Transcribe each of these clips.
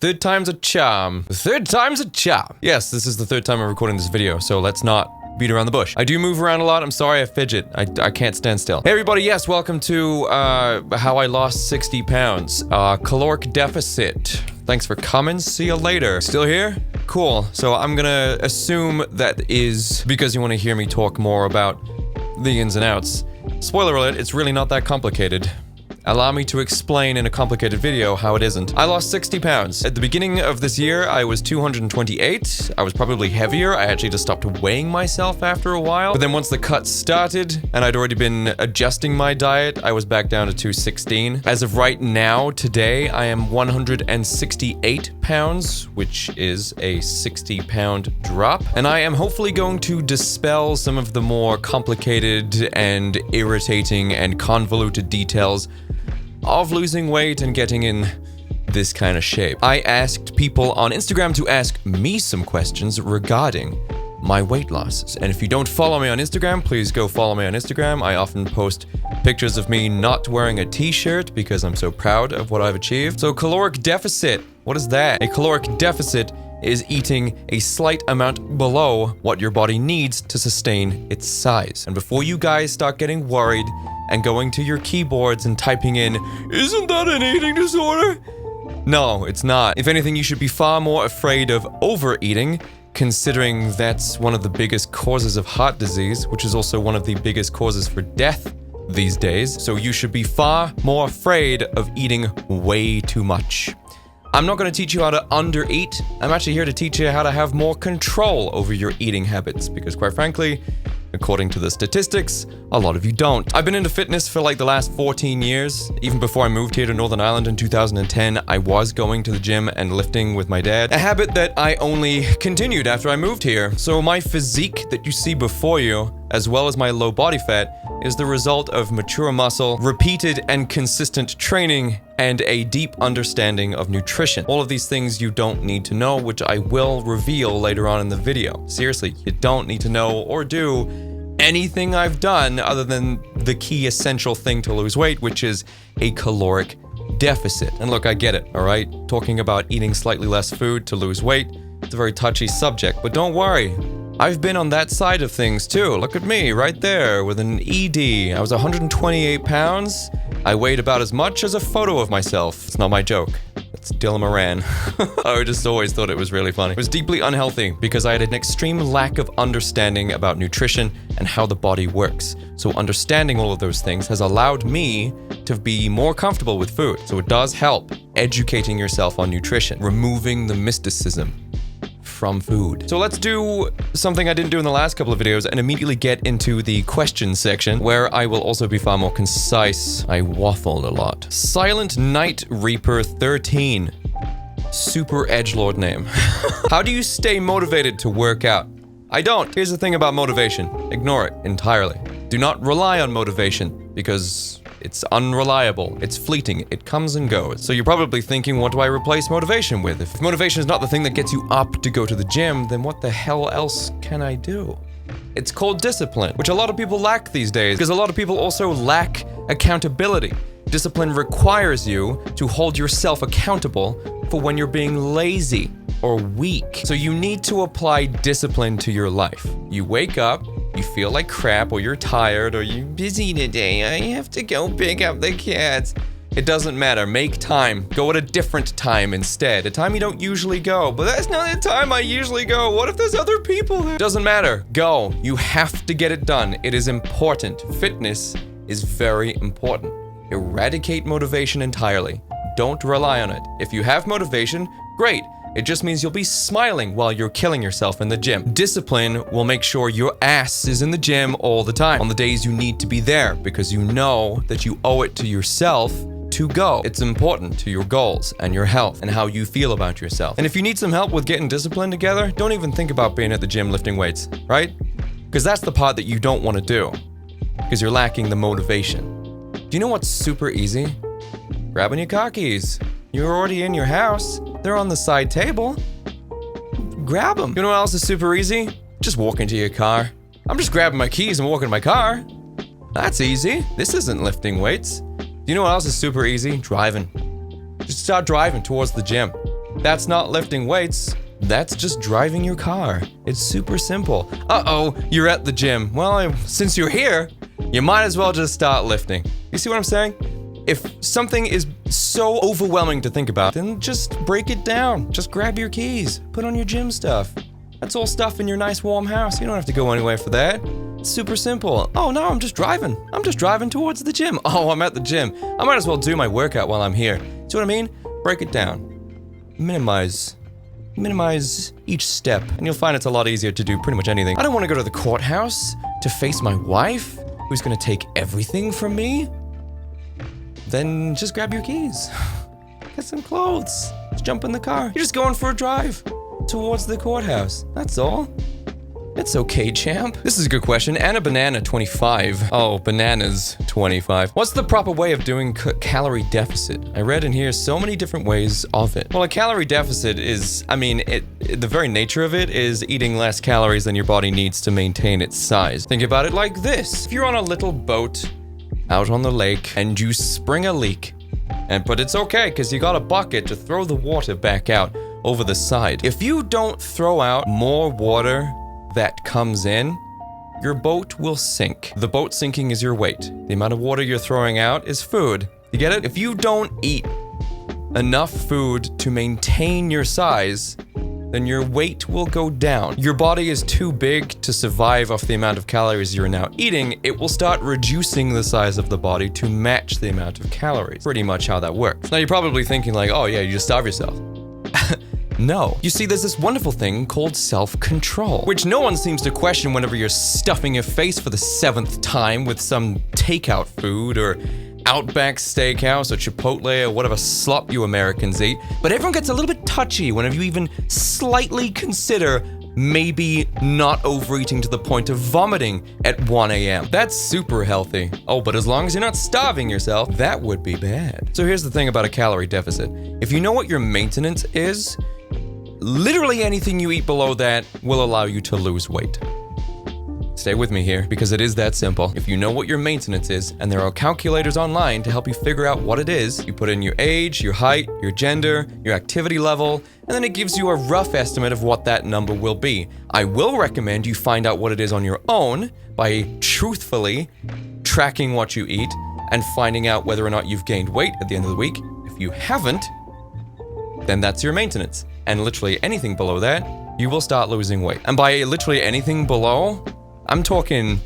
Third time's a charm. Third time's a charm. Yes, this is the third time I'm recording this video, so let's not beat around the bush. I do move around a lot. I'm sorry, I fidget. I can't stand still. Hey everybody, yes, welcome to how I lost 60 pounds. Caloric Deficit. Thanks for coming. See you later. Still here? Cool. So I'm gonna assume that is because you want to hear me talk more about the ins and outs. Spoiler alert, it's really not that complicated. Allow me to explain in a complicated video how it isn't. I lost 60 pounds. At the beginning of this year, I was 228. I was probably heavier. I actually just stopped weighing myself after a while. But then once the cut started, and I'd already been adjusting my diet, I was back down to 216. As of right now, today, I am 168 pounds, which is a 60-pound drop. And I am hopefully going to dispel some of the more complicated and irritating and convoluted details of losing weight and getting in this kind of shape. I asked people on Instagram to ask me some questions regarding my weight loss. And if you don't follow me on Instagram, please go follow me on Instagram. I often post pictures of me not wearing a t-shirt because I'm so proud of what I've achieved. So caloric deficit, what is that? A caloric deficit is eating a slight amount below what your body needs to sustain its size. And before you guys start getting worried and going to your keyboards and typing in, "Isn't that an eating disorder?" No, it's not. If anything, you should be far more afraid of overeating, considering that's one of the biggest causes of heart disease, which is also one of the biggest causes for death these days. So you should be far more afraid of eating way too much. I'm not going to teach you how to undereat. I'm actually here to teach you how to have more control over your eating habits, because quite frankly, according to the statistics, a lot of you don't. I've been into fitness for like the last 14 years. Even before I moved here to Northern Ireland in 2010, I was going to the gym and lifting with my dad. A habit that I only continued after I moved here. So my physique that you see before you, as well as my low body fat, is the result of mature muscle, repeated and consistent training, and a deep understanding of nutrition. All of these things you don't need to know, which I will reveal later on in the video. Seriously, you don't need to know or do anything I've done other than the key essential thing to lose weight, which is a caloric deficit. And look, I get it, all right? Talking about eating slightly less food to lose weight, it's a very touchy subject, but don't worry. I've been on that side of things too. Look at me right there with an ED. I was 128 pounds. I weighed about as much as a photo of myself. It's not my joke. It's Dylan Moran. I just always thought it was really funny. It was deeply unhealthy because I had an extreme lack of understanding about nutrition and how the body works. So understanding all of those things has allowed me to be more comfortable with food. So it does help educating yourself on nutrition, removing the mysticism from food. So let's do something I didn't do in the last couple of videos and immediately get into the question section, where I will also be far more concise. I waffled a lot. Silent Night Reaper 13. Super edgelord name. How do you stay motivated to work out? I don't. Here's the thing about motivation. Ignore it entirely. Do not rely on motivation because it's unreliable, it's fleeting, it comes and goes. So you're probably thinking, what do I replace motivation with? If motivation is not the thing that gets you up to go to the gym, then what the hell else can I do? It's called discipline, which a lot of people lack these days, because a lot of people also lack accountability. Discipline requires you to hold yourself accountable for when you're being lazy or weak. So you need to apply discipline to your life. You wake up, you feel like crap, or you're tired, or you're busy today, I have to go pick up the cats. It doesn't matter, make time. Go at a different time instead. A time you don't usually go. But that's not the time I usually go. What if there's other people there? Doesn't matter, go. You have to get it done. It is important. Fitness is very important. Eradicate motivation entirely. Don't rely on it. If you have motivation, great. It just means you'll be smiling while you're killing yourself in the gym. Discipline will make sure your ass is in the gym all the time, on the days you need to be there, because you know that you owe it to yourself to go. It's important to your goals and your health and how you feel about yourself. And if you need some help with getting discipline together, don't even think about being at the gym lifting weights, right? Because that's the part that you don't want to do, because you're lacking the motivation. Do you know what's super easy? Grabbing your car keys. You're already in your house. They're on the side table. Grab them. You know what else is super easy? Just walk into your car. I'm just grabbing my keys and walking to my car. That's easy. This isn't lifting weights. Do you know what else is super easy? Driving. Just start driving towards the gym. That's not lifting weights. That's just driving your car. It's super simple. Uh-oh, you're at the gym. Well, since you're here, you might as well just start lifting. You see what I'm saying? If something is so overwhelming to think about, then just break it down. Just grab your keys, put on your gym stuff. That's all stuff in your nice warm house. You don't have to go anywhere for that. It's super simple. Oh no, I'm just driving. I'm just driving towards the gym. Oh, I'm at the gym. I might as well do my workout while I'm here. See what I mean? Break it down. Minimize each step, and you'll find it's a lot easier to do pretty much anything. I don't want to go to the courthouse to face my wife, who's gonna take everything from me. Then just grab your keys, get some clothes, just jump in the car. You're just going for a drive towards the courthouse. That's all. It's okay, champ. This is a good question. Anna Banana 25. Oh, bananas 25. What's the proper way of doing calorie deficit? I read in here so many different ways of it. Well, a calorie deficit is, the very nature of it is eating less calories than your body needs to maintain its size. Think about it like this. If you're on a little boat out on the lake and you spring a leak, but it's okay because you got a bucket to throw the water back out over the side. If you don't throw out more water that comes in, your boat will sink. The boat sinking is your weight. The amount of water you're throwing out is food. You get it? If you don't eat enough food to maintain your size, then your weight will go down. Your body is too big to survive off the amount of calories you're now eating. It will start reducing the size of the body to match the amount of calories. Pretty much how that works. Now you're probably thinking like, oh yeah, you just starve yourself. No. You see, there's this wonderful thing called self-control, which no one seems to question whenever you're stuffing your face for the 7th time with some takeout food or Outback Steakhouse or Chipotle or whatever slop you Americans eat. But everyone gets a little bit touchy whenever you even slightly consider maybe not overeating to the point of vomiting at 1 a.m. That's super healthy. Oh, but as long as you're not starving yourself, that would be bad. So here's the thing about a calorie deficit. If you know what your maintenance is, literally anything you eat below that will allow you to lose weight. Stay with me here, because it is that simple. If you know what your maintenance is, and there are calculators online to help you figure out what it is, you put in your age, your height, your gender, your activity level, and then it gives you a rough estimate of what that number will be. I will recommend you find out what it is on your own by truthfully tracking what you eat and finding out whether or not you've gained weight at the end of the week. If you haven't, then that's your maintenance. And literally anything below that, you will start losing weight. And by literally anything below, I'm talking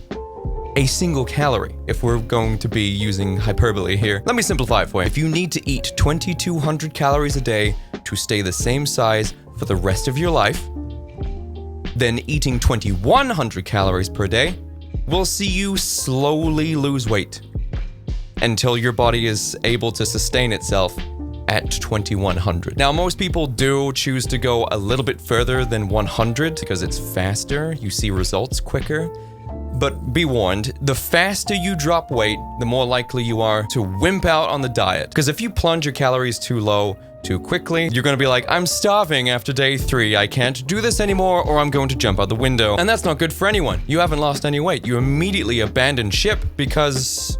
a single calorie, if we're going to be using hyperbole here. Let me simplify it for you. If you need to eat 2,200 calories a day to stay the same size for the rest of your life, then eating 2,100 calories per day will see you slowly lose weight until your body is able to sustain itself at 2,100. Now, most people do choose to go a little bit further than 100 because it's faster, you see results quicker. But be warned, the faster you drop weight, the more likely you are to wimp out on the diet. Because if you plunge your calories too low too quickly, you're gonna be like, I'm starving after day 3, I can't do this anymore, or I'm going to jump out the window. And that's not good for anyone. You haven't lost any weight. You immediately abandon ship because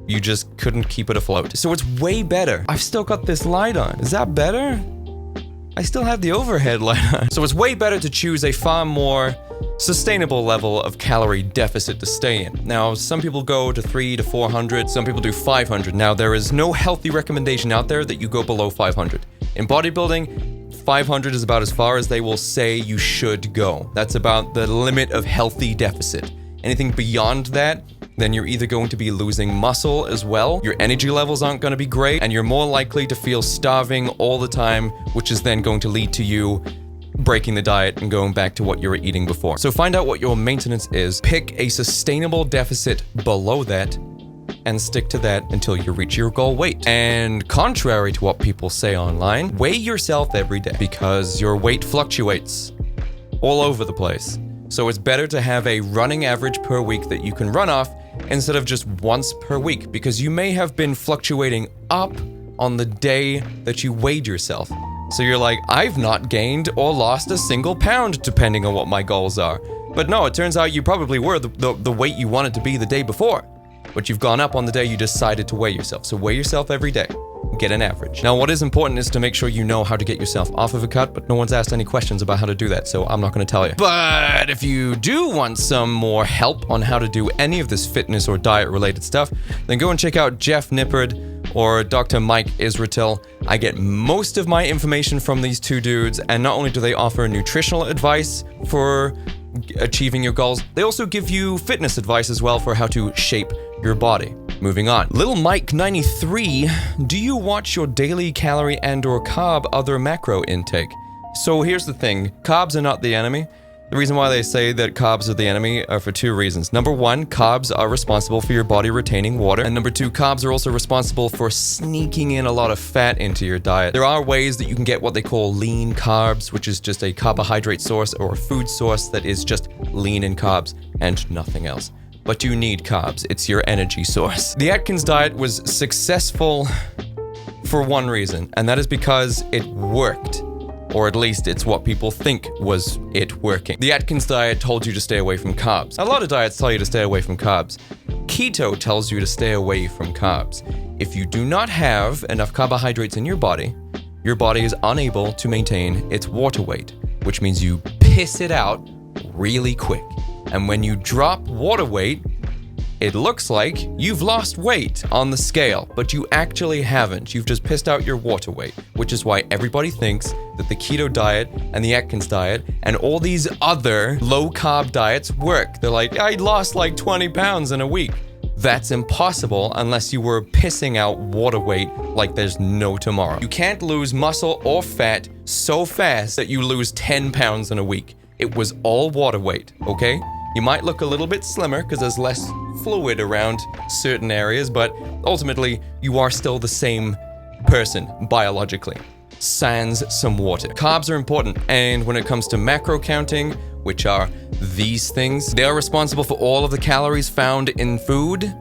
you just couldn't keep it afloat. So it's way better. I've still got this light on. Is that better? I still have the overhead light on. So it's way better to choose a far more sustainable level of calorie deficit to stay in. Now, some people go to 300 to 400, some people do 500. Now, there is no healthy recommendation out there that you go below 500. In bodybuilding, 500 is about as far as they will say you should go. That's about the limit of healthy deficit. Anything beyond that, then you're either going to be losing muscle as well, your energy levels aren't going to be great, and you're more likely to feel starving all the time, which is then going to lead to you breaking the diet and going back to what you were eating before. So find out what your maintenance is, pick a sustainable deficit below that, and stick to that until you reach your goal weight. And contrary to what people say online, weigh yourself every day because your weight fluctuates all over the place. So it's better to have a running average per week that you can run off instead of just once per week, because you may have been fluctuating up on the day that you weighed yourself. So you're like, I've not gained or lost a single pound depending on what my goals are. But no, it turns out you probably were the weight you wanted to be the day before, but you've gone up on the day you decided to weigh yourself. So weigh yourself every day. get an average. Now, what is important is to make sure you know how to get yourself off of a cut, but no one's asked any questions about how to do that, so I'm not going to tell you. But if you do want some more help on how to do any of this fitness or diet related stuff, then go and check out Jeff Nippard or Dr. Mike Israetel. I get most of my information from these two dudes, and not only do they offer nutritional advice for achieving your goals, they also give you fitness advice as well for how to shape your body. Moving on. Little Mike 93, do you watch your daily calorie and or carb other macro intake? So here's the thing, carbs are not the enemy. The reason why they say that carbs are the enemy are for two reasons. Number one, carbs are responsible for your body retaining water. And number two, carbs are also responsible for sneaking in a lot of fat into your diet. There are ways that you can get what they call lean carbs, which is just a carbohydrate source or a food source that is just lean in carbs and nothing else. But you need carbs. It's your energy source. The Atkins diet was successful for one reason, and that is because it worked. Or at least it's what people think was it working. The Atkins diet told you to stay away from carbs. A lot of diets tell you to stay away from carbs. Keto tells you to stay away from carbs. If you do not have enough carbohydrates in your body is unable to maintain its water weight, which means you piss it out really quick. And when you drop water weight, it looks like you've lost weight on the scale, but you actually haven't. You've just pissed out your water weight, which is why everybody thinks that the keto diet and the Atkins diet and all these other low-carb diets work. They're like, I lost like 20 pounds in a week. That's impossible unless you were pissing out water weight like there's no tomorrow. You can't lose muscle or fat so fast that you lose 10 pounds in a week. It was all water weight, okay? You might look a little bit slimmer because there's less fluid around certain areas, but ultimately, you are still the same person biologically, sans some water. Carbs are important, and when it comes to macro counting, which are these things, they are responsible for all of the calories found in food.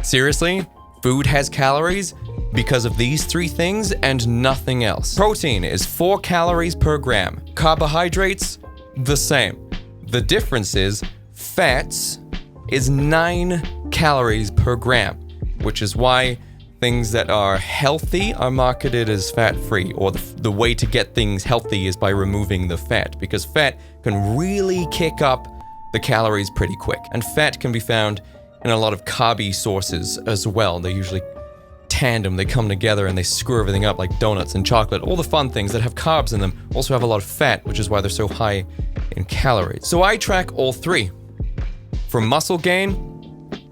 Seriously? Food has calories because of these three things and nothing else. Protein is 4 calories per gram. Carbohydrates, the same. The difference is fats is 9 calories per gram, which is why things that are healthy are marketed as fat-free, or the way to get things healthy is by removing the fat, because fat can really kick up the calories pretty quick. And fat can be found in a lot of carby sources as well. They're usually tandem, they come together and they screw everything up like donuts and chocolate. All the fun things that have carbs in them also have a lot of fat, which is why they're so high in calories. So I track all three. For muscle gain,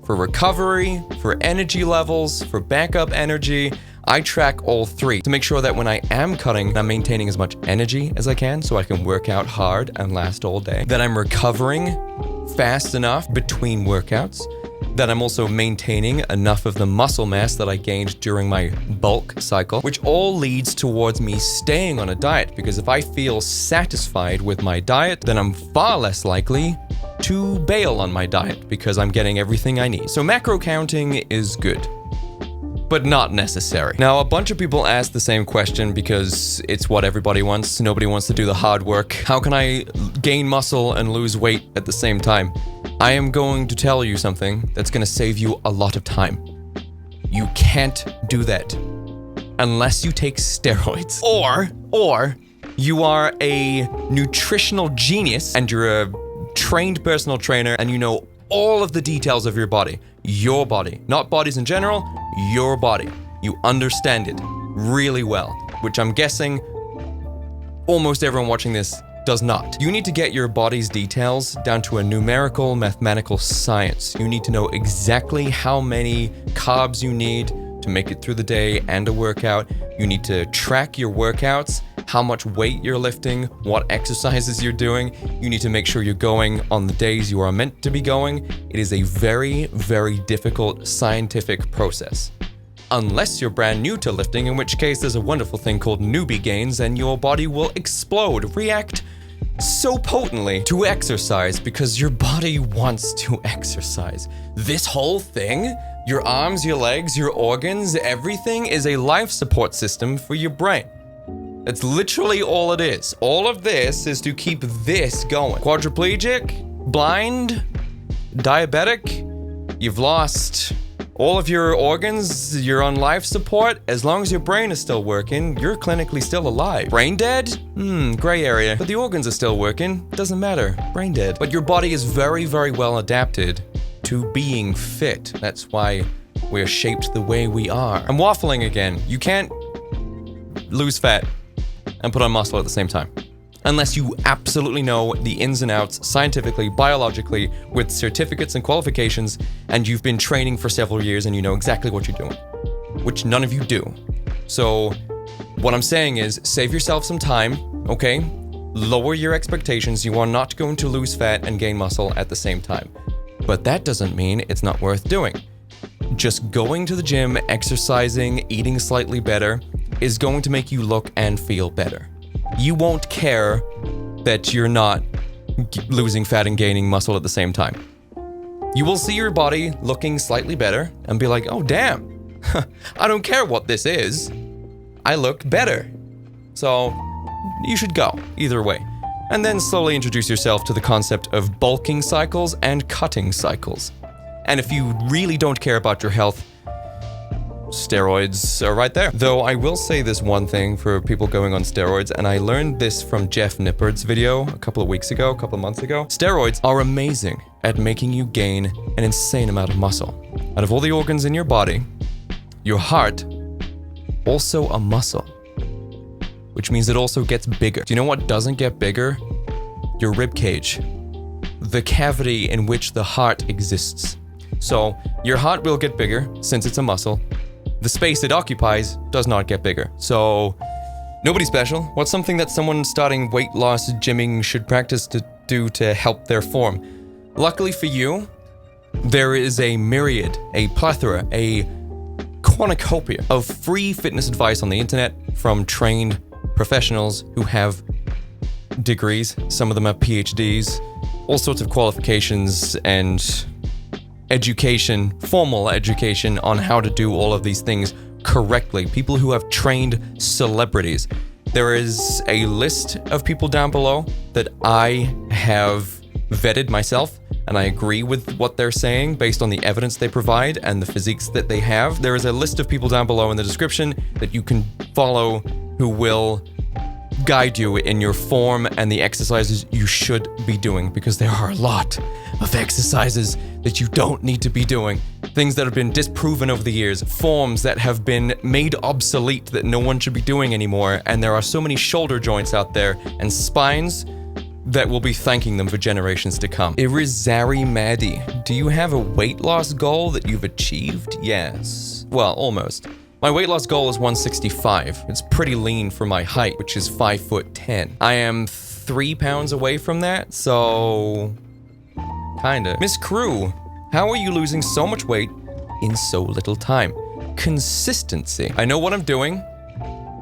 for recovery, for energy levels, for backup energy, I track all three to make sure that when I am cutting, I'm maintaining as much energy as I can so I can work out hard and last all day. That I'm recovering fast enough between workouts. That I'm also maintaining enough of the muscle mass that I gained during my bulk cycle, which all leads towards me staying on a diet, because if I feel satisfied with my diet, then I'm far less likely to bail on my diet because I'm getting everything I need. So macro counting is good, but not necessary. Now, a bunch of people ask the same question because it's what everybody wants. Nobody wants to do the hard work. How can I gain muscle and lose weight at the same time? I am going to tell you something that's going to save you a lot of time. You can't do that unless you take steroids. Or you are a nutritional genius and you're a trained personal trainer and you know all of the details of your body. Your body. Not bodies in general, your body. You understand it really well, which I'm guessing almost everyone watching this does not. You need to get your body's details down to a numerical, mathematical science. You need to know exactly how many carbs you need to make it through the day and a workout. You need to track your workouts, how much weight you're lifting, what exercises you're doing. You need to make sure you're going on the days you are meant to be going. It is a very, very difficult scientific process. Unless you're brand new to lifting, in which case there's a wonderful thing called Newbie Gains and your body will explode, react so potently to exercise because your body wants to exercise. This whole thing, your arms, your legs, your organs, everything is a life support system for your brain. That's literally all it is. All of this is to keep this going. Quadriplegic, blind, diabetic, you've lost all of your organs, you're on life support. As long as your brain is still working, you're clinically still alive. Brain dead? Gray area. But the organs are still working. Doesn't matter. Brain dead. But your body is very, very well adapted to being fit. That's why we're shaped the way we are. I'm waffling again. You can't lose fat and put on muscle at the same time, unless you absolutely know the ins and outs scientifically, biologically, with certificates and qualifications, and you've been training for several years and you know exactly what you're doing, which none of you do. So what I'm saying is save yourself some time, okay? Lower your expectations. You are not going to lose fat and gain muscle at the same time. But that doesn't mean it's not worth doing. Just going to the gym, exercising, eating slightly better is going to make you look and feel better. You won't care that you're not losing fat and gaining muscle at the same time. You will see your body looking slightly better and be like, oh damn, I don't care what this is. I look better. So you should go either way. And then slowly introduce yourself to the concept of bulking cycles and cutting cycles. And if you really don't care about your health, steroids are right there. Though I will say this one thing for people going on steroids, and I learned this from Jeff Nippard's video a couple of months ago. Steroids are amazing at making you gain an insane amount of muscle. Out of all the organs in your body, your heart, also a muscle, which means it also gets bigger. Do you know what doesn't get bigger? Your rib cage, the cavity in which the heart exists. So your heart will get bigger since it's a muscle. The space it occupies does not get bigger. So nobody special. What's something that someone starting weight loss gymming should practice to do to help their form? Luckily for you, there is a myriad, a plethora, a cornucopia of free fitness advice on the internet from trained professionals who have degrees. Some of them have PhDs, all sorts of qualifications and education, formal education on how to do all of these things correctly. People who have trained celebrities. There is a list of people down below that I have vetted myself, and I agree with what they're saying based on the evidence they provide and the physiques that they have. There is a list of people down below in the description that you can follow who will guide you in your form and the exercises you should be doing, because there are a lot of exercises that you don't need to be doing. Things that have been disproven over the years, forms that have been made obsolete that no one should be doing anymore, and there are so many shoulder joints out there and spines that will be thanking them for generations to come. Irizari Madi, do you have a weight loss goal that you've achieved? Yes. Well, almost. My weight loss goal is 165. It's pretty lean for my height, which is 5'10". I am 3 pounds away from that, so kinda. Miss Crew, how are you losing so much weight in so little time? Consistency. I know what I'm doing,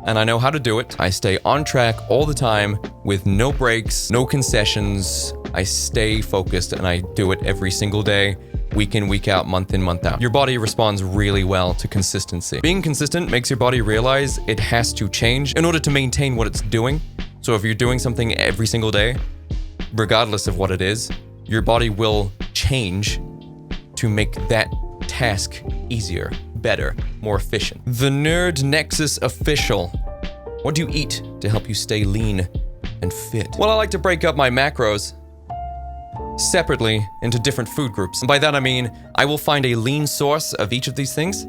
and I know how to do it. I stay on track all the time with no breaks, no concessions. I stay focused and I do it every single day, week in, week out, month in, month out. Your body responds really well to consistency. Being consistent makes your body realize it has to change in order to maintain what it's doing. So if you're doing something every single day, regardless of what it is, your body will change to make that task easier, better, more efficient. The Nerd Nexus Official. What do you eat to help you stay lean and fit? Well, I like to break up my macros separately into different food groups. And by that I mean, I will find a lean source of each of these things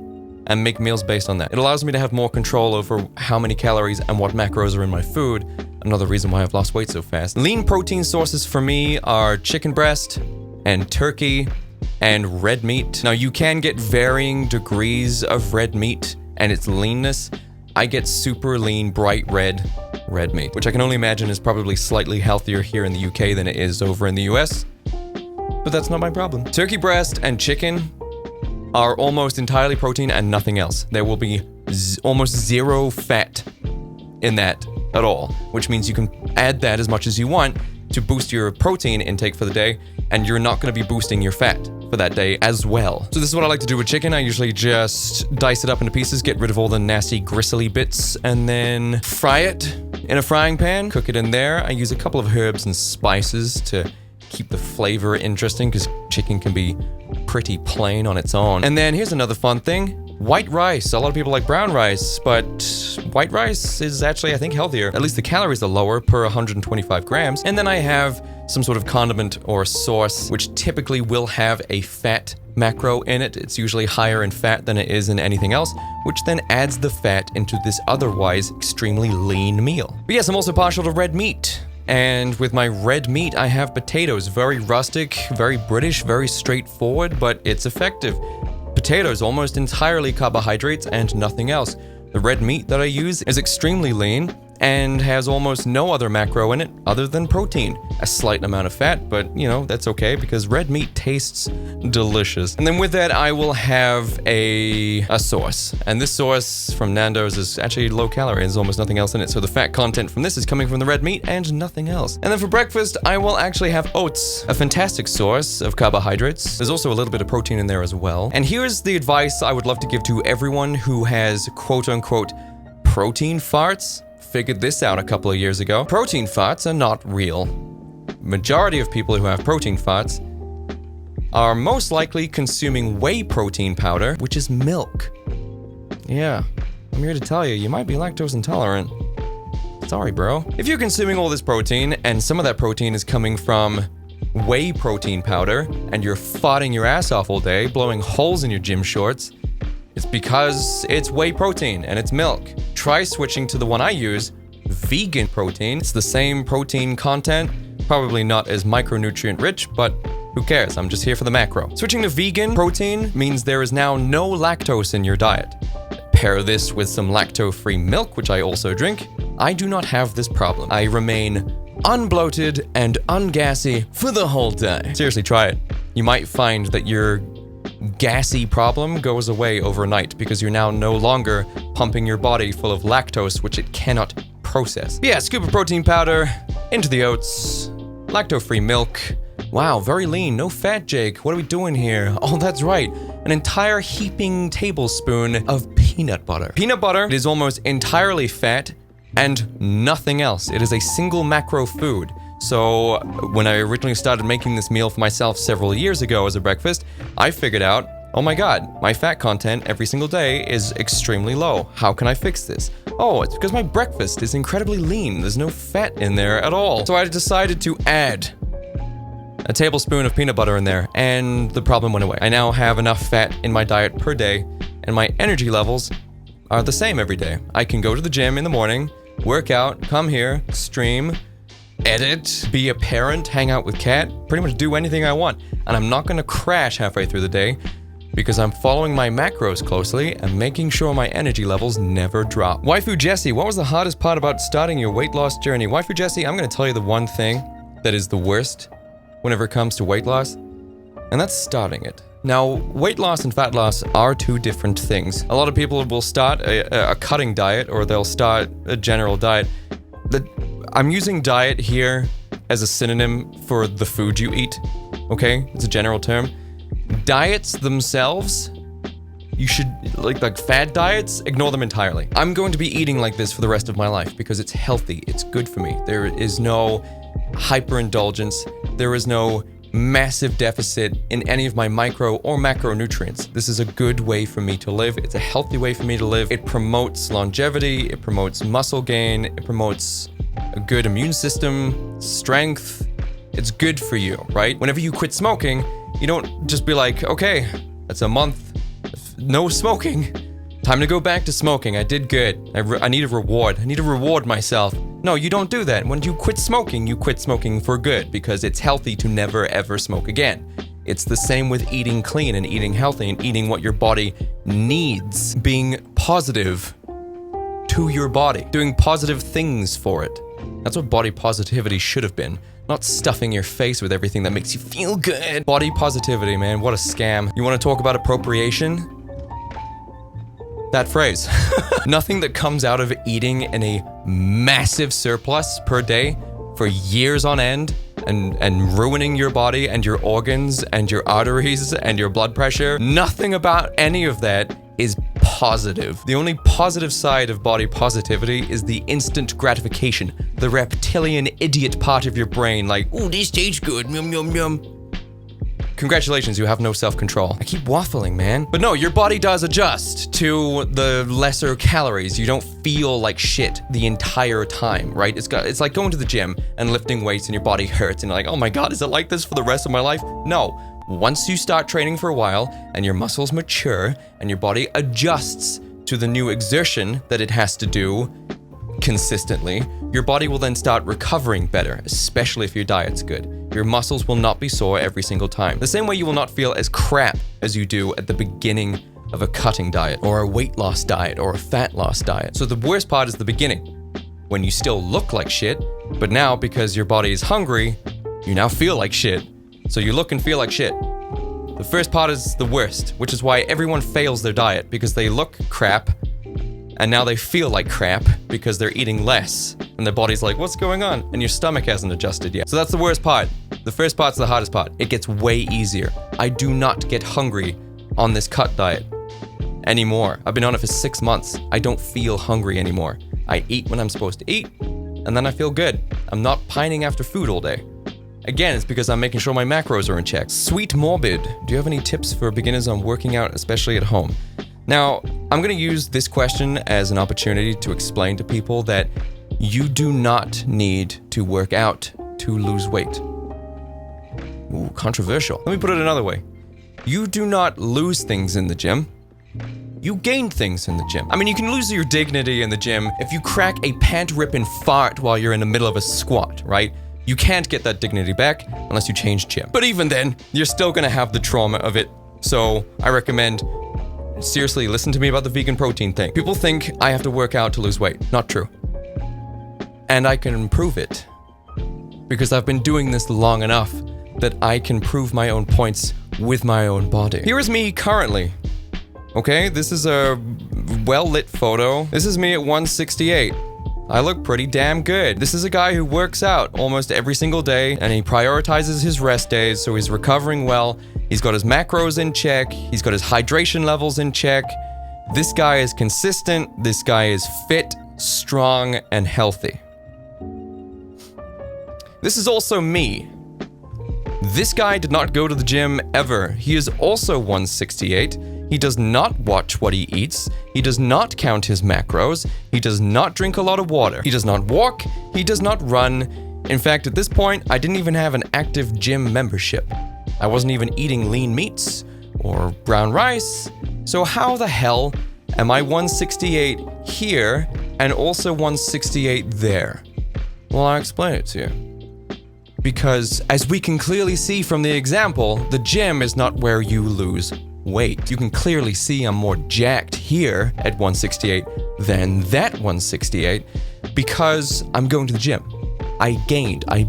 and make meals based on that. It allows me to have more control over how many calories and what macros are in my food. Another reason why I've lost weight so fast. Lean protein sources for me are chicken breast and turkey and red meat. Now you can get varying degrees of red meat and its leanness. I get super lean, bright red meat, which I can only imagine is probably slightly healthier here in the UK than it is over in the US. But that's not my problem. Turkey breast and chicken are almost entirely protein and nothing else. There will be almost zero fat in that at all, which means you can add that as much as you want to boost your protein intake for the day, and you're not going to be boosting your fat for that day as well. So this is what I like to do with chicken. I usually just dice it up into pieces, get rid of all the nasty gristly bits, and then fry it in a frying pan, cook it in there. I use a couple of herbs and spices to keep the flavor interesting, because chicken can be pretty plain on its own. And then here's another fun thing. White rice. A lot of people like brown rice, but white rice is actually, I think, healthier. At least the calories are lower per 125 grams. And then I have some sort of condiment or sauce, which typically will have a fat macro in it. It's usually higher in fat than it is in anything else, which then adds the fat into this otherwise extremely lean meal. But yes, I'm also partial to red meat. And with my red meat, I have potatoes. Very rustic, very British, very straightforward, but it's effective. Potatoes, almost entirely carbohydrates and nothing else. The red meat that I use is extremely lean and has almost no other macro in it other than protein. A slight amount of fat, but you know, that's okay because red meat tastes delicious. And then with that, I will have a sauce. And this sauce from Nando's is actually low calorie. There's almost nothing else in it. So the fat content from this is coming from the red meat and nothing else. And then for breakfast, I will actually have oats, a fantastic source of carbohydrates. There's also a little bit of protein in there as well. And here's the advice I would love to give to everyone who has quote unquote protein farts. Figured this out a couple of years ago. Protein farts are not real. Majority of people who have protein farts are most likely consuming whey protein powder, which is milk. Yeah, I'm here to tell you, you might be lactose intolerant. Sorry, bro. If you're consuming all this protein, and some of that protein is coming from whey protein powder, and you're farting your ass off all day, blowing holes in your gym shorts, it's because it's whey protein and it's milk. Try switching to the one I use, vegan protein. It's the same protein content, probably not as micronutrient rich, but who cares? I'm just here for the macro. Switching to vegan protein means there is now no lactose in your diet. Pair this with some lactose-free milk, which I also drink. I do not have this problem. I remain unbloated and ungassy for the whole day. Seriously, try it. You might find that your gassy problem goes away overnight because you're now no longer pumping your body full of lactose, which it cannot process. Yeah, scoop of protein powder into the oats, lactose-free milk. Wow, very lean, no fat, Jake. What are we doing here? Oh, that's right. An entire heaping tablespoon of peanut butter. Peanut butter is almost entirely fat and nothing else. It is a single macro food. So when I originally started making this meal for myself several years ago as a breakfast, I figured out, oh my god, my fat content every single day is extremely low. How can I fix this? Oh, it's because my breakfast is incredibly lean. There's no fat in there at all. So I decided to add a tablespoon of peanut butter in there, and the problem went away. I now have enough fat in my diet per day, and my energy levels are the same every day. I can go to the gym in the morning, work out, come here, stream, edit, be a parent, hang out with Kat, pretty much do anything I want. And I'm not gonna crash halfway through the day because I'm following my macros closely and making sure my energy levels never drop. Waifu Jessie, what was the hardest part about starting your weight loss journey? Waifu Jessie, I'm gonna tell you the one thing that is the worst whenever it comes to weight loss, and that's starting it. Now, weight loss and fat loss are two different things. A lot of people will start a cutting diet or they'll start a general diet. I'm using diet here as a synonym for the food you eat, okay? It's a general term. Diets themselves, you should, like fad diets, ignore them entirely. I'm going to be eating like this for the rest of my life because it's healthy, it's good for me. There is no hyperindulgence, there is no massive deficit in any of my micro or macronutrients. This is a good way for me to live. It's a healthy way for me to live. It promotes longevity, it promotes muscle gain, it promotes a good immune system, strength. It's good for you, right? Whenever you quit smoking, you don't just be like, okay, that's a month, no smoking. Time to go back to smoking. I did good. I need a reward. I need to reward myself. No, you don't do that. When you quit smoking for good because it's healthy to never ever smoke again. It's the same with eating clean and eating healthy and eating what your body needs. Being positive to your body. Doing positive things for it. That's what body positivity should have been. Not stuffing your face with everything that makes you feel good. Body positivity, man. What a scam. You want to talk about appropriation? That phrase. Nothing that comes out of eating in a massive surplus per day for years on end and ruining your body and your organs and your arteries and your blood pressure. Nothing about any of that is positive. The only positive side of body positivity is the instant gratification. The reptilian idiot part of your brain like, ooh, this tastes good, yum, yum, yum. Congratulations, you have no self-control. I keep waffling, man. But no, your body does adjust to the lesser calories. You don't feel like shit the entire time, right? It's like going to the gym and lifting weights and your body hurts and you're like, oh my God, is it like this for the rest of my life? No. Once you start training for a while and your muscles mature and your body adjusts to the new exertion that it has to do consistently, your body will then start recovering better, especially if your diet's good. Your muscles will not be sore every single time. The same way you will not feel as crap as you do at the beginning of a cutting diet or a weight loss diet or a fat loss diet. So the worst part is the beginning, when you still look like shit, but now because your body is hungry, you now feel like shit. So you look and feel like shit. The first part is the worst, which is why everyone fails their diet, because they look crap and now they feel like crap because they're eating less and their body's like, what's going on? And your stomach hasn't adjusted yet. So that's the worst part. The first part's the hardest part. It gets way easier. I do not get hungry on this cut diet anymore. I've been on it for 6 months. I don't feel hungry anymore. I eat when I'm supposed to eat and then I feel good. I'm not pining after food all day. Again, it's because I'm making sure my macros are in check. Sweet Morbid, do you have any tips for beginners on working out, especially at home? Now, I'm going to use this question as an opportunity to explain to people that you do not need to work out to lose weight. Ooh, controversial. Let me put it another way. You do not lose things in the gym. You gain things in the gym. I mean, you can lose your dignity in the gym if you crack a pant-ripping fart while you're in the middle of a squat, right? You can't get that dignity back unless you change gym. But even then, you're still gonna have the trauma of it. So I recommend, seriously, listen to me about the vegan protein thing. People think I have to work out to lose weight. Not true. And I can improve it because I've been doing this long enough that I can prove my own points with my own body. Here is me currently. Okay, this is a well-lit photo. This is me at 168. I look pretty damn good. This is a guy who works out almost every single day and he prioritizes his rest days, so he's recovering well. He's got his macros in check. He's got his hydration levels in check. This guy is consistent. This guy is fit, strong, and healthy. This is also me. This guy did not go to the gym ever. He is also 168. He does not watch what he eats. He does not count his macros. He does not drink a lot of water. He does not walk. He does not run. In fact, at this point, I didn't even have an active gym membership. I wasn't even eating lean meats or brown rice. So how the hell am I 168 here and also 168 there? Well, I'll explain it to you. Because as we can clearly see from the example, the gym is not where you lose weight. You can clearly see I'm more jacked here at 168 than that 168 because I'm going to the gym. I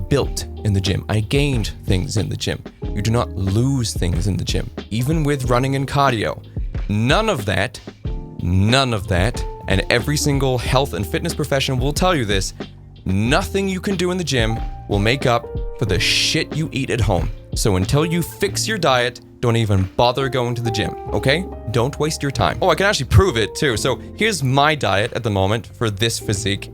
built in the gym. I gained things in the gym. You do not lose things in the gym, even with running and cardio. None of that, and every single health and fitness professional will tell you this, nothing you can do in the gym will make up for the shit you eat at home. So until you fix your diet, don't even bother going to the gym, okay? Don't waste your time. Oh, I can actually prove it too. So here's my diet at the moment for this physique.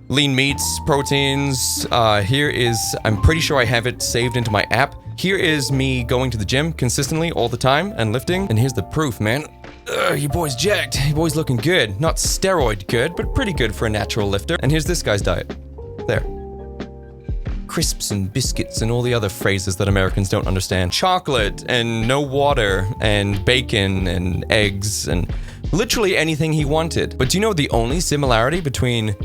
Lean meats, proteins. Here is, I'm pretty sure I have it saved into my app. Here is me going to the gym consistently all the time and lifting. And here's the proof, man. Your boy's jacked. Your boy's looking good. Not steroid good, but pretty good for a natural lifter. And here's this guy's diet. There. Crisps and biscuits and all the other phrases that Americans don't understand. Chocolate and no water and bacon and eggs and literally anything he wanted. But do you know the only similarity between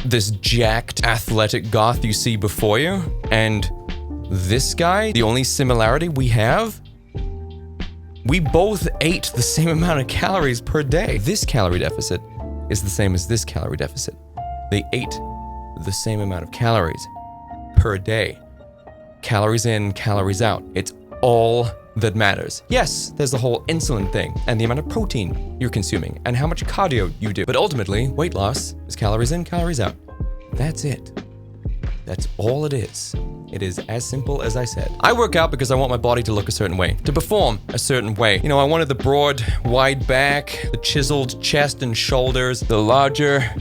this jacked athletic goth you see before you and this guy? The only similarity we have? We both ate the same amount of calories per day. This calorie deficit is the same as this calorie deficit. They ate the same amount of calories per day. Calories in, calories out. It's all that matters. Yes, there's the whole insulin thing and the amount of protein you're consuming and how much cardio you do. But ultimately, weight loss is calories in, calories out. That's it. That's all it is. It is as simple as I said. I work out because I want my body to look a certain way, to perform a certain way. You know, I wanted the broad, wide back, the chiseled chest and shoulders, the larger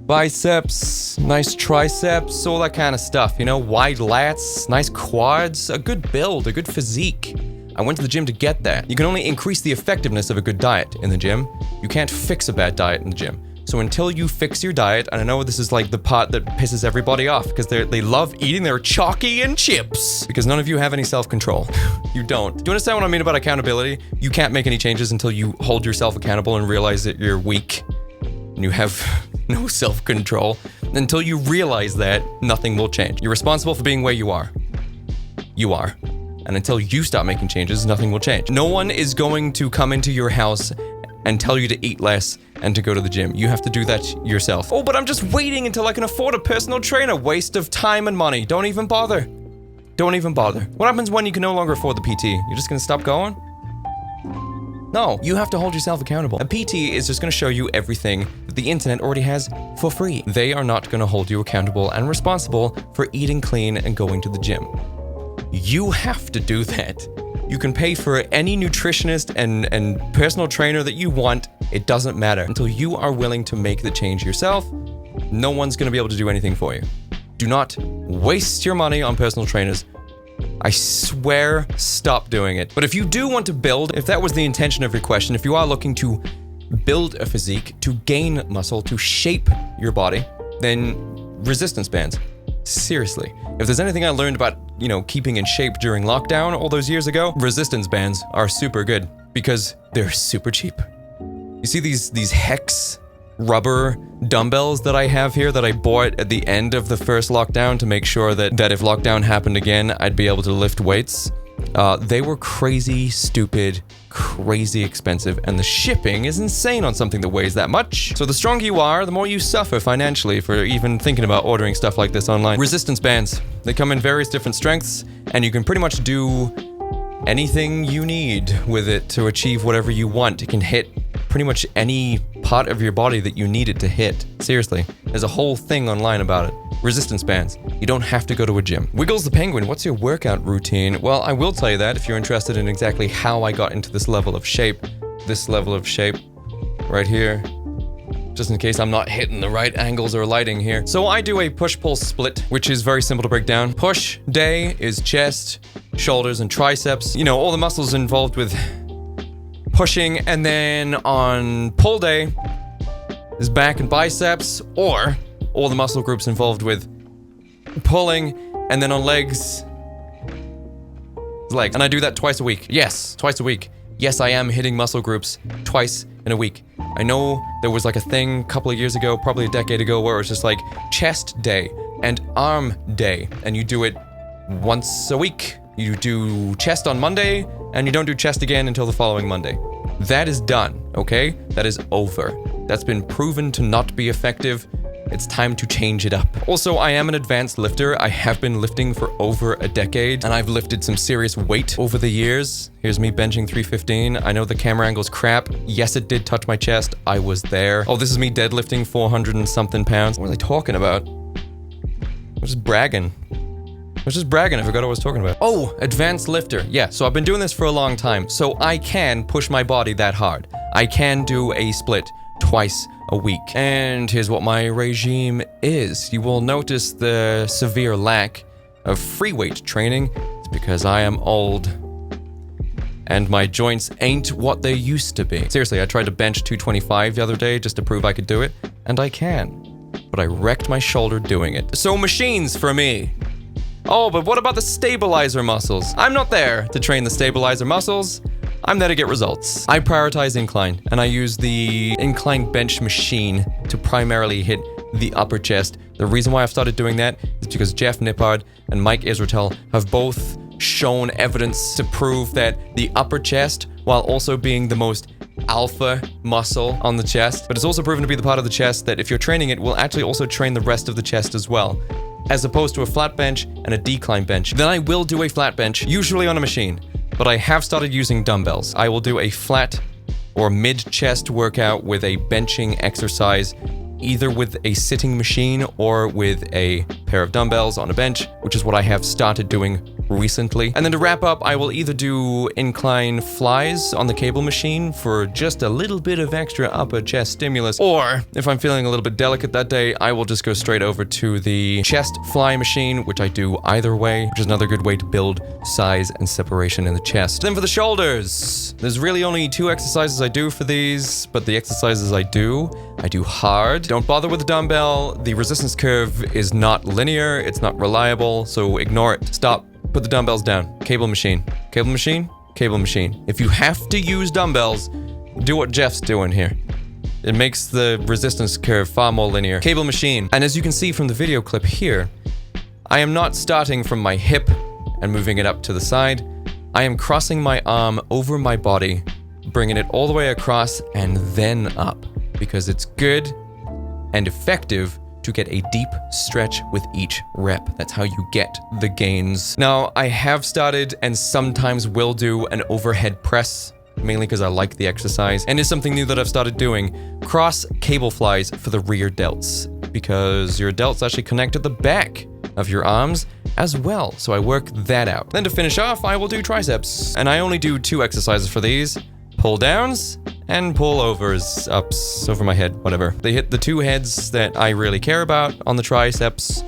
biceps, nice triceps, all that kind of stuff, you know, wide lats, nice quads, a good build, a good physique. I went to the gym to get that. You can only increase the effectiveness of a good diet in the gym. You can't fix a bad diet in the gym. So until you fix your diet, and I know this is like the part that pisses everybody off because they love eating their chalky and chips because none of you have any self-control. You don't. Do you understand what I mean about accountability? You can't make any changes until you hold yourself accountable and realize that you're weak and you have no self-control. Until you realize that, nothing will change. You're responsible for being where you are. You are. And until you stop making changes, nothing will change. No one is going to come into your house and tell you to eat less and to go to the gym. You have to do that yourself. Oh, but I'm just waiting until I can afford a personal trainer. Waste of time and money. Don't even bother. Don't even bother. What happens when you can no longer afford the PT? You're just gonna stop going? No, you have to hold yourself accountable. A PT is just gonna show you everything that the internet already has for free. They are not gonna hold you accountable and responsible for eating clean and going to the gym. You have to do that. You can pay for any nutritionist and personal trainer that you want. It doesn't matter. Until you are willing to make the change yourself, no one's going to be able to do anything for you. Do not waste your money on personal trainers. I swear, stop doing it. But if you do want to build, if that was the intention of your question, if you are looking to build a physique, to gain muscle, to shape your body, then resistance bands. Seriously. If there's anything I learned about, you know, keeping in shape during lockdown all those years ago, resistance bands are super good because they're super cheap. You see these Hex rubber dumbbells that I have here that I bought at the end of the first lockdown to make sure that if lockdown happened again, I'd be able to lift weights. They were crazy, stupid, crazy expensive, and the shipping is insane on something that weighs that much. So the stronger you are, the more you suffer financially for even thinking about ordering stuff like this online. Resistance bands. They come in various different strengths, and you can pretty much do anything you need with it to achieve whatever you want. It can hit pretty much any part of your body that you need it to hit. Seriously. There's a whole thing online about it. Resistance bands. You don't have to go to a gym. Wiggles the Penguin, what's your workout routine? Well, I will tell you that if you're interested in exactly how I got into this level of shape. This level of shape right here. Just in case I'm not hitting the right angles or lighting here. So I do a push-pull split, which is very simple to break down. Push day is chest, shoulders, and triceps. You know, all the muscles involved with pushing, and then on pull day is back and biceps, or all the muscle groups involved with pulling, and then on legs, legs. And I do that twice a week. Yes, twice a week. Yes, I am hitting muscle groups twice in a week. I know there was like a thing a couple of years ago, probably a decade ago, where it was just like chest day and arm day, and you do it once a week. You do chest on Monday, and you don't do chest again until the following Monday. That is done, okay? That is over. That's been proven to not be effective. It's time to change it up. Also, I am an advanced lifter. I have been lifting for over a decade, and I've lifted some serious weight over the years. Here's me benching 315. I know the camera angle's crap. Yes, it did touch my chest. I was there. Oh, this is me deadlifting 400 and something pounds. What was I talking about? I was just bragging. I forgot what I was talking about. Oh, advanced lifter. Yeah, so I've been doing this for a long time, so I can push my body that hard. I can do a split twice a week. And here's what my regime is. You will notice the severe lack of free weight training. It's because I am old and my joints ain't what they used to be. Seriously, I tried to bench 225 the other day just to prove I could do it, and I can. But I wrecked my shoulder doing it. So machines for me. Oh, but what about the stabilizer muscles? I'm not there to train the stabilizer muscles. I'm there to get results. I prioritize incline, and I use the incline bench machine to primarily hit the upper chest. The reason why I've started doing that is because Jeff Nippard and Mike Israetel have both shown evidence to prove that the upper chest, while also being the most alpha muscle on the chest, but it's also proven to be the part of the chest that if you're training it, will actually also train the rest of the chest as well, as opposed to a flat bench and a decline bench. Then I will do a flat bench, usually on a machine, but I have started using dumbbells. I will do a flat or mid-chest workout with a benching exercise, either with a sitting machine or with a pair of dumbbells on a bench, which is what I have started doing recently. And then to wrap up, I will either do incline flies on the cable machine for just a little bit of extra upper chest stimulus, or if I'm feeling a little bit delicate that day, I will just go straight over to the chest fly machine, which I do either way, which is another good way to build size and separation in the chest. Then for the shoulders, there's really only 2 exercises I do for these, but the exercises I do hard. Don't bother with the dumbbell. The resistance curve is not linear, it's not reliable, so ignore it. Stop. Put the dumbbells down. Cable machine. Cable machine? Cable machine. If you have to use dumbbells, do what Jeff's doing here. It makes the resistance curve far more linear. Cable machine. And as you can see from the video clip here, I am not starting from my hip and moving it up to the side. I am crossing my arm over my body, bringing it all the way across and then up, because it's good and effective to get a deep stretch with each rep. That's how you get the gains. Now, I have started and sometimes will do an overhead press, mainly because I like the exercise, and it's something new that I've started doing. Cross cable flies for the rear delts, because your delts actually connect to the back of your arms as well, so I work that out. Then to finish off, I will do triceps, and I only do 2 exercises for these: pull downs and pull overs, ups, over my head, whatever. They hit the 2 heads that I really care about on the triceps,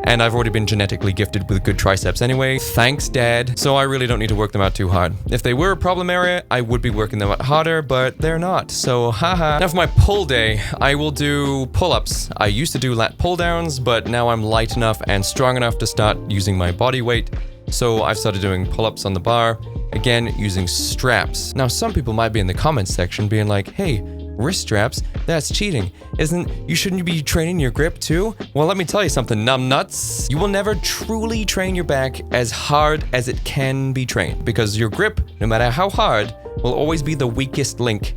and I've already been genetically gifted with good triceps anyway. Thanks, Dad. So I really don't need to work them out too hard. If they were a problem area, I would be working them out harder, but they're not, so haha. Now for my pull day, I will do pull-ups. I used to do lat pull-downs, but now I'm light enough and strong enough to start using my body weight, so I've started doing pull-ups on the bar, again, using straps. Now, some people might be in the comments section being like, hey, wrist straps, that's cheating. You shouldn't be training your grip too? Well, let me tell you something, numbnuts. You will never truly train your back as hard as it can be trained, because your grip, no matter how hard, will always be the weakest link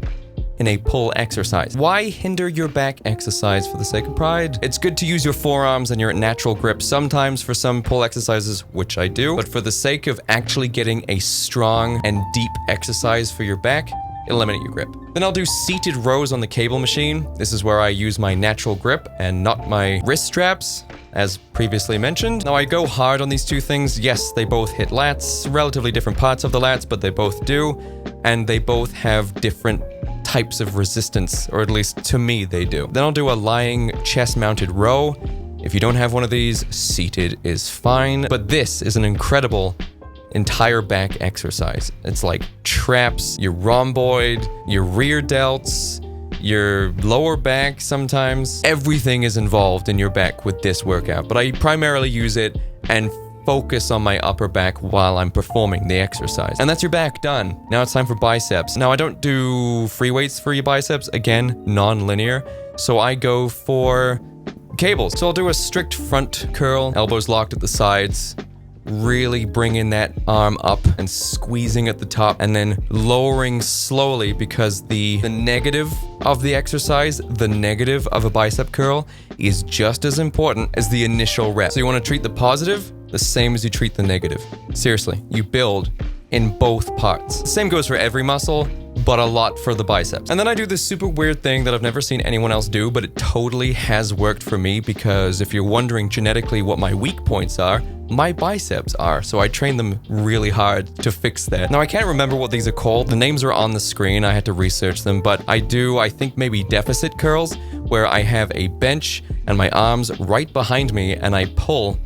in a pull exercise. Why hinder your back exercise for the sake of pride? It's good to use your forearms and your natural grip sometimes for some pull exercises, which I do, but for the sake of actually getting a strong and deep exercise for your back, eliminate your grip. Then I'll do seated rows on the cable machine. This is where I use my natural grip and not my wrist straps, as previously mentioned. Now I go hard on these 2 things. Yes, they both hit lats, relatively different parts of the lats, but they both do, and they both have different types of resistance, or at least to me they do. Then I'll do a lying chest-mounted row. If you don't have one of these, seated is fine, but this is an incredible entire back exercise. It's like traps, your rhomboid, your rear delts, your lower back sometimes. Everything is involved in your back with this workout, but I primarily use it and focus on my upper back while I'm performing the exercise. And that's your back done. Now it's time for biceps. Now I don't do free weights for your biceps, again, non-linear, so I go for cables. So I'll do a strict front curl, elbows locked at the sides, really bringing that arm up and squeezing at the top, and then lowering slowly, because the negative of the exercise, the negative of a bicep curl, is just as important as the initial rep. So you want to treat the positive the same as you treat the negative. Seriously, you build in both parts. The same goes for every muscle, but a lot for the biceps. And then I do this super weird thing that I've never seen anyone else do, but it totally has worked for me, because if you're wondering genetically what my weak points are, my biceps are, so I train them really hard to fix that. Now I can't remember what these are called. The names are on the screen, I had to research them, but I think maybe deficit curls, where I have a bench and my arms right behind me and I pull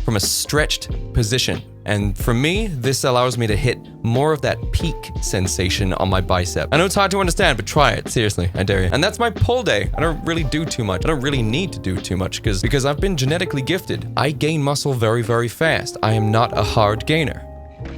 from a stretched position. And for me, this allows me to hit more of that peak sensation on my bicep. I know it's hard to understand, but try it. Seriously, I dare you. And that's my pull day. I don't really do too much. I don't really need to do too much because I've been genetically gifted. I gain muscle very, very fast. I am not a hard gainer.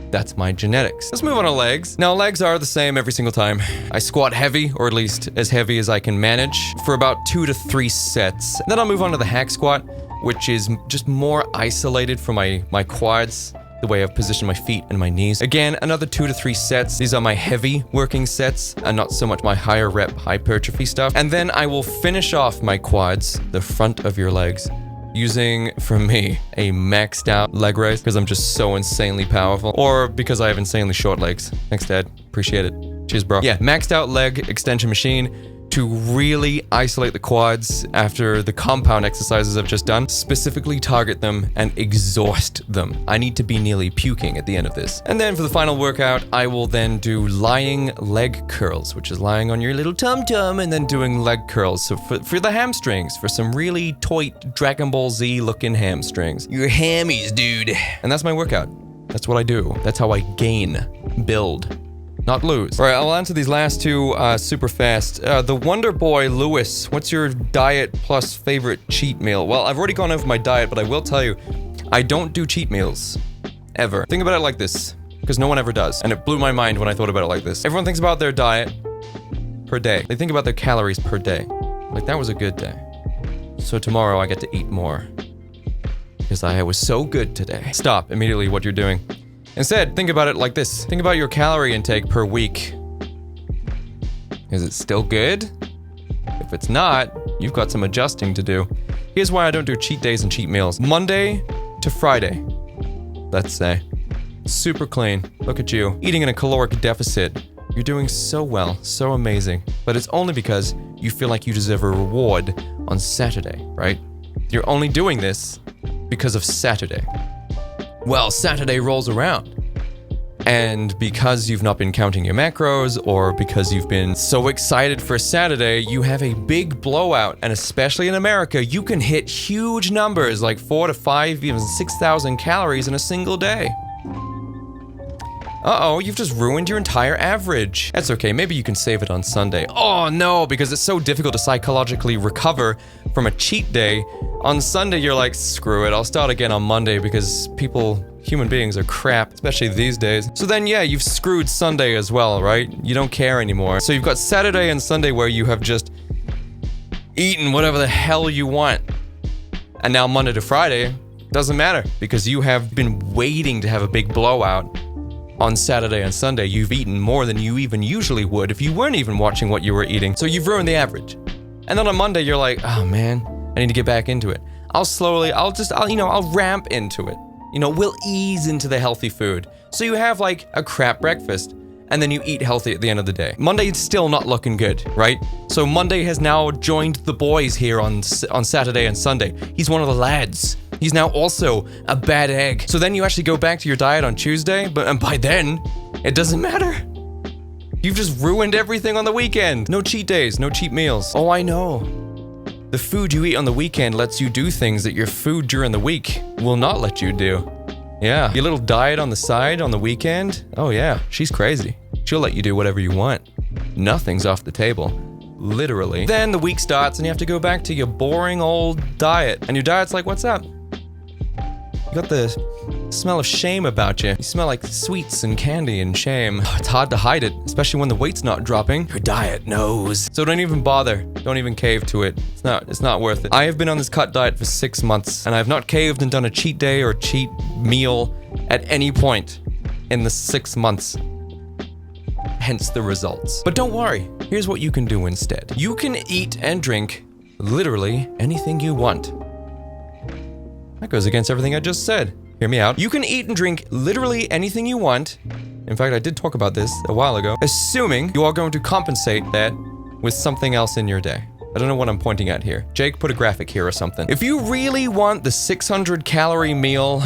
That's my genetics. Let's move on to legs. Now, legs are the same every single time. I squat heavy, or at least as heavy as I can manage, for about 2 to 3 sets. Then I'll move on to the hack squat, which is just more isolated from my quads, the way I've positioned my feet and my knees. Again, another 2 to 3 sets. These are my heavy working sets and not so much my higher rep hypertrophy stuff. And then I will finish off my quads, the front of your legs, using, for me, a maxed out leg raise, because I'm just so insanely powerful, or because I have insanely short legs. Thanks, Dad. Appreciate it. Cheers, bro. Yeah, maxed out leg extension machine. to really isolate the quads after the compound exercises I've just done, specifically target them and exhaust them. I need to be nearly puking at the end of this. And then for the final workout, I will then do lying leg curls, which is lying on your little tum-tum and then doing leg curls. So for the hamstrings, for some really tight Dragon Ball Z looking hamstrings. Your hammies, dude. And that's my workout. That's what I do. That's how I gain, build, not lose. All right, I'll answer these last two super fast. The Wonder Boy Lewis, what's your diet plus favorite cheat meal? Well, I've already gone over my diet, but I will tell you, I don't do cheat meals. Ever. Think about it like this, because no one ever does. And it blew my mind when I thought about it like this. Everyone thinks about their diet per day. They think about their calories per day. Like, that was a good day. So tomorrow I get to eat more. Because I was so good today. Stop immediately what you're doing. Instead, think about it like this. Think about your calorie intake per week. Is it still good? If it's not, you've got some adjusting to do. Here's why I don't do cheat days and cheat meals. Monday to Friday, let's say. Super clean. Look at you. Eating in a caloric deficit. You're doing so well, so amazing. But it's only because you feel like you deserve a reward on Saturday, right? You're only doing this because of Saturday. Well, Saturday rolls around. And because you've not been counting your macros, or because you've been so excited for Saturday, you have a big blowout. And especially in America, you can hit huge numbers like 4 to 5, even 6,000 calories in a single day. Uh-oh, you've just ruined your entire average. That's okay, maybe you can save it on Sunday. Oh no, because it's so difficult to psychologically recover from a cheat day. On Sunday, you're like, screw it, I'll start again on Monday because human beings are crap, especially these days. So then, yeah, you've screwed Sunday as well, right? You don't care anymore. So you've got Saturday and Sunday where you have just eaten whatever the hell you want. And now Monday to Friday, doesn't matter because you have been waiting to have a big blowout. On Saturday and Sunday, you've eaten more than you even usually would if you weren't even watching what you were eating. So you've ruined the average. And then on Monday, you're like, oh man, I need to get back into it. I'll ramp into it. We'll ease into the healthy food. So you have like a crap breakfast and then you eat healthy at the end of the day. Monday's still not looking good, right? So Monday has now joined the boys here on Saturday and Sunday. He's one of the lads. He's now also a bad egg. So then you actually go back to your diet on Tuesday, and by then, it doesn't matter. You've just ruined everything on the weekend. No cheat days, no cheat meals. Oh, I know. The food you eat on the weekend lets you do things that your food during the week will not let you do. Yeah, your little diet on the side on the weekend, oh yeah, she's crazy. She'll let you do whatever you want. Nothing's off the table. Literally. Then the week starts and you have to go back to your boring old diet. And your diet's like, what's up? You got the smell of shame about you. You smell like sweets and candy and shame. It's hard to hide it, especially when the weight's not dropping. Your diet knows. So don't even bother. Don't even cave to it. It's not worth it. I have been on this cut diet for 6 months, and I have not caved and done a cheat day or cheat meal at any point in the 6 months. Hence the results. But don't worry. Here's what you can do instead. You can eat and drink literally anything you want. That goes against everything I just said. Hear me out. You can eat and drink literally anything you want. In fact, I did talk about this a while ago. Assuming you are going to compensate that with something else in your day. I don't know what I'm pointing at here. Jake, put a graphic here or something. If you really want the 600 calorie meal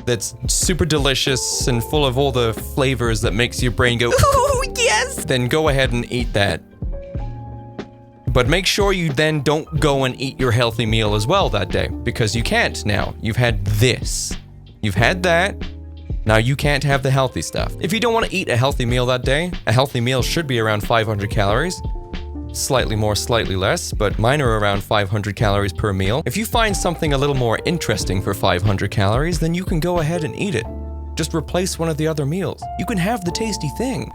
that's super delicious and full of all the flavors that makes your brain go, ooh, yes, then go ahead and eat that. But make sure you then don't go and eat your healthy meal as well that day, because you can't now. You've had this. You've had that. Now you can't have the healthy stuff. If you don't want to eat a healthy meal that day, a healthy meal should be around 500 calories. Slightly more, slightly less, but mine are around 500 calories per meal. If you find something a little more interesting for 500 calories, then you can go ahead and eat it. Just replace one of the other meals. You can have the tasty thing.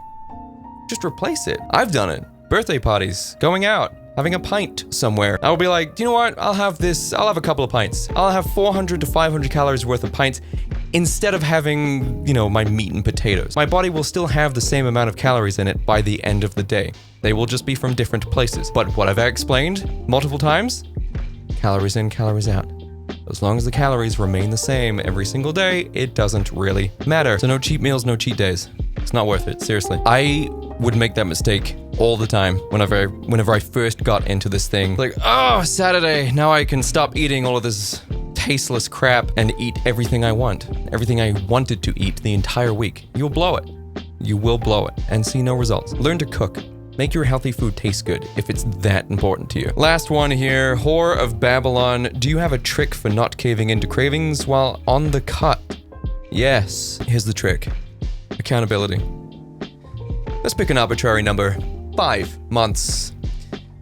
Just replace it. I've done it. Birthday parties, going out, having a pint somewhere. I'll be like, you know what? I'll have a couple of pints. I'll have 400 to 500 calories worth of pints instead of having, my meat and potatoes. My body will still have the same amount of calories in it by the end of the day. They will just be from different places. But what have I explained multiple times? Calories in, calories out. As long as the calories remain the same every single day, it doesn't really matter. So no cheat meals, no cheat days. It's not worth it, seriously. I would make that mistake all the time whenever I first got into this thing. Like, oh, Saturday, now I can stop eating all of this tasteless crap and eat everything I want. Everything I wanted to eat the entire week. You'll blow it. You will blow it and see no results. Learn to cook. Make your healthy food taste good if it's that important to you. Last one here, Whore of Babylon. Do you have a trick for not caving into cravings while on the cut? Yes, here's the trick. Accountability. Let's pick an arbitrary number. 5 months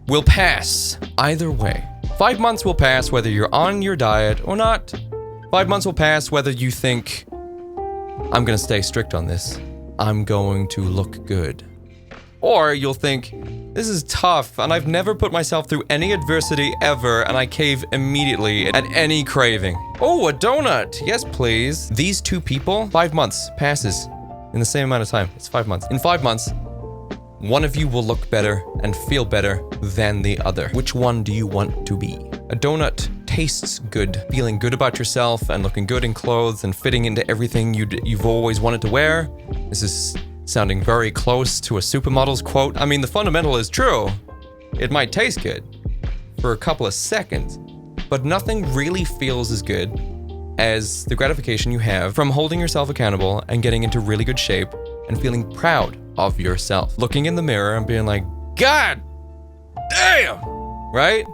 will pass either way. 5 months will pass whether you're on your diet or not. 5 months will pass whether you think, I'm gonna stay strict on this. I'm going to look good. Or you'll think, this is tough and I've never put myself through any adversity ever and I cave immediately at any craving. Oh, a donut. Yes, please. These two people, 5 months passes in the same amount of time. It's 5 months. In 5 months, one of you will look better and feel better than the other. Which one do you want to be? A donut tastes good. Feeling good about yourself and looking good in clothes and fitting into everything you've always wanted to wear. This is sounding very close to a supermodel's quote. I mean, the fundamental is true. It might taste good for a couple of seconds, but nothing really feels as good as the gratification you have from holding yourself accountable and getting into really good shape and feeling proud of yourself. Looking in the mirror and being like, God damn, right?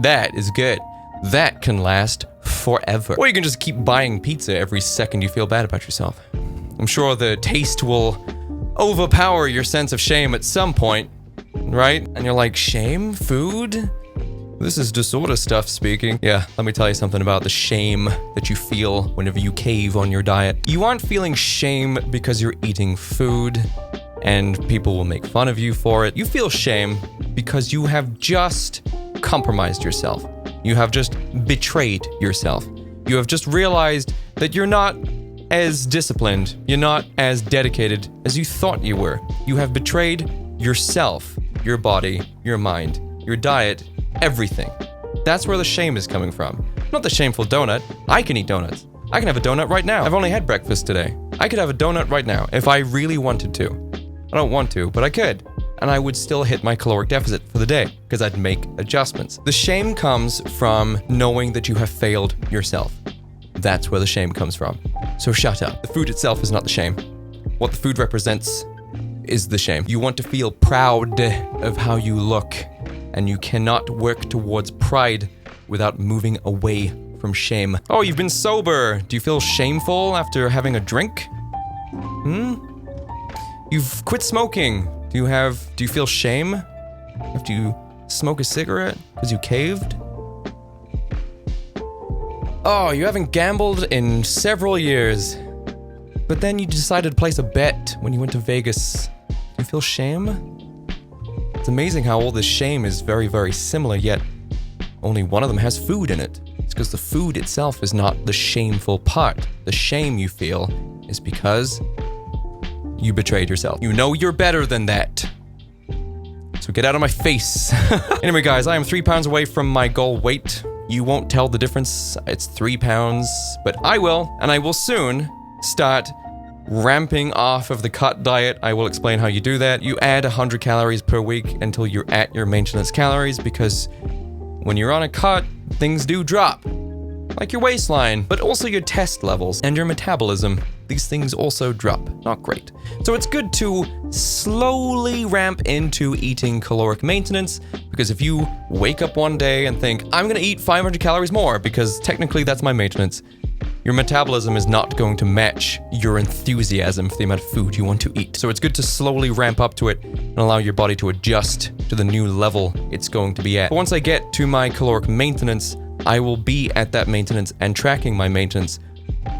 That is good. That can last forever. Or you can just keep buying pizza every second you feel bad about yourself. I'm sure the taste will overpower your sense of shame at some point, right? And you're like, shame? Food? This is disorder stuff speaking. Yeah, let me tell you something about the shame that you feel whenever you cave on your diet. You aren't feeling shame because you're eating food and people will make fun of you for it. You feel shame because you have just compromised yourself. You have just betrayed yourself. You have just realized that you're not as disciplined, you're not as dedicated as you thought you were. You have betrayed yourself, your body, your mind, your diet, everything. That's where the shame is coming from. Not the shameful donut. I can eat donuts. I can have a donut right now. I've only had breakfast today. I could have a donut right now if I really wanted to. I don't want to, but I could. And I would still hit my caloric deficit for the day because I'd make adjustments. The shame comes from knowing that you have failed yourself. That's where the shame comes from. So shut up. The food itself is not the shame. What the food represents is the shame. You want to feel proud of how you look, and you cannot work towards pride without moving away from shame. Oh, you've been sober. Do you feel shameful after having a drink? You've quit smoking. Do you feel shame after you smoke a cigarette because you caved? Oh, you haven't gambled in several years, but then you decided to place a bet when you went to Vegas. Do you feel shame? It's amazing how all this shame is very, very similar, yet only one of them has food in it. It's because the food itself is not the shameful part. The shame you feel is because you betrayed yourself. You know you're better than that. So get out of my face. Anyway, guys, I am 3 pounds away from my goal weight. You won't tell the difference. It's 3 pounds, but I will, and I will soon start ramping off of the cut diet. I will explain how you do that. You add 100 calories per week until you're at your maintenance calories, because when you're on a cut, things do drop. Like your waistline, but also your test levels and your metabolism. These things also drop. Not great. So it's good to slowly ramp into eating caloric maintenance, because if you wake up one day and think, I'm gonna eat 500 calories more because technically that's my maintenance, your metabolism is not going to match your enthusiasm for the amount of food you want to eat. So it's good to slowly ramp up to it and allow your body to adjust to the new level it's going to be at. But once I get to my caloric maintenance, I will be at that maintenance and tracking my maintenance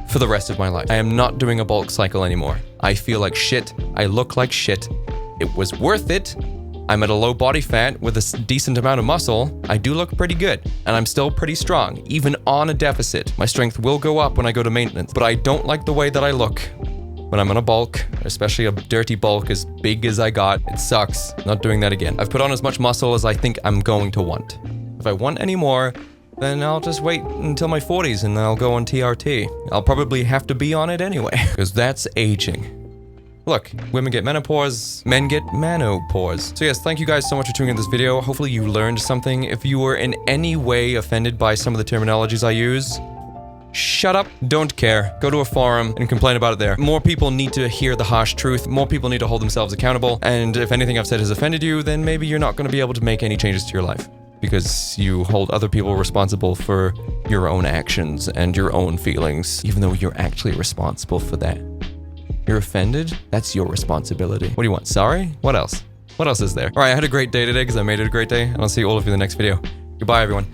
for the rest of my life. I am not doing a bulk cycle anymore. I feel like shit. I look like shit. It was worth it. I'm at a low body fat with a decent amount of muscle. I do look pretty good, and I'm still pretty strong, even on a deficit. My strength will go up when I go to maintenance, but I don't like the way that I look when I'm on a bulk, especially a dirty bulk as big as I got. It sucks. Not doing that again. I've put on as much muscle as I think I'm going to want. If I want any more, then I'll just wait until my 40s and I'll go on TRT. I'll probably have to be on it anyway, because that's aging. Look, women get menopause, men get manopause. So yes, thank you guys so much for tuning in this video. Hopefully you learned something. If you were in any way offended by some of the terminologies I use, shut up, don't care. Go to a forum and complain about it there. More people need to hear the harsh truth. More people need to hold themselves accountable. And if anything I've said has offended you, then maybe you're not going to be able to make any changes to your life, because you hold other people responsible for your own actions and your own feelings, even though you're actually responsible for that. You're offended? That's your responsibility. What do you want? Sorry? What else? What else is there? All right, I had a great day today because I made it a great day, and I'll see all of you in the next video. Goodbye, everyone.